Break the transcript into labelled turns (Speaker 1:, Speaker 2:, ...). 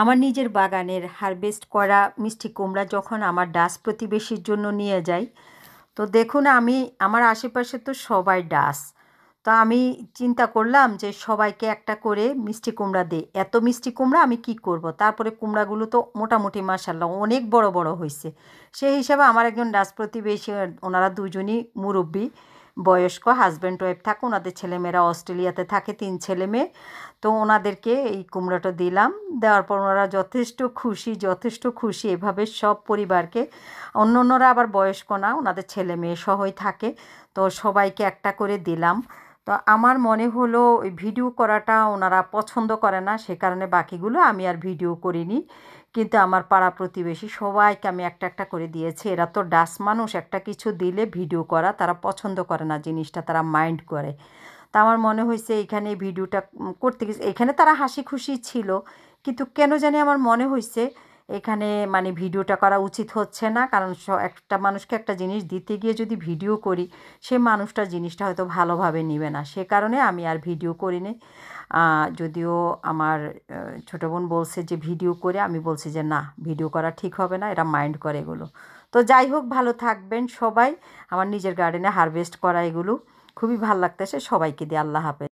Speaker 1: আমার নিজের বাগানের হারভেস্ট করা মিষ্টি কুমড়া যখন আমার ডাস প্রতিবেশীর জন্য নিয়ে যাই, তো দেখুন আমি আমার আশেপাশে তো সবাই ডাস। তো আমি চিন্তা করলাম যে সবাইকে একটা করে মিষ্টি কুমড়া দিই। এত মিষ্টি কুমড়া আমি কি করব? তারপরে কুমড়াগুলো তো মোটামুটি মাশাআল্লাহ অনেক বড় বড় হয়েছে। সেই হিসাবে আমার একজন ডাস প্রতিবেশী, ওনারা দুজনই মুরব্বী বয়স্ক, হাজব্যান্ড ওয়াইফ থাকে, ওনাদের ছেলেমেয়েরা অস্ট্রেলিয়াতে থাকে, 3 ছেলে মেয়ে। তো ওনাদেরকে এই কুমড়োটা দিলাম। দেওয়ার পর ওনারা যথেষ্ট খুশি। এভাবে সব পরিবারকে, অন্যরা আবার বয়স্ক না, ওনাদের ছেলে মেয়ে সহই থাকে। তো সবাইকে একটা করে দিলাম। তো আমার মনে হলো ওই ভিডিও করাটা ওনারা পছন্দ করে না, সে কারণে বাকিগুলো আমি আর ভিডিও করিনি। কিন্তু আমার পাড়া প্রতিবেশী সবাইকে আমি একটা একটা করে দিয়েছি। এরা তো ডাস মানুষ, একটা কিছু দিলে ভিডিও করা তারা পছন্দ করে না, জিনিসটা তারা মাইন্ড করে। তা আমার মনে হয়েছে এইখানে ভিডিওটা করতে গেছে, এখানে তারা হাসি খুশি ছিল, কিন্তু কেন জানি আমার মনে হয়েছে এখানে মানে ভিডিওটা করা উচিত হচ্ছে না। কারণ একটা মানুষকে একটা জিনিস দিতে গিয়ে যদি ভিডিও করি, সে মানুষটা জিনিসটা হয়তো ভালোভাবে নেবে না, সে কারণে আমি আর ভিডিও করিনি। যদিও আমার ছোটো বোন বলছে যে ভিডিও করে, আমি বলছি যে না, ভিডিও করা ঠিক হবে না, এরা মাইন্ড করে এগুলো। তো যাই হোক, ভালো থাকবেন সবাই। আমার নিজের গার্ডেনে হারভেস্ট করা এগুলো খুবই ভালো লাগতেছে, সবাইকে দিয়ে। আল্লাহ হাফেজ।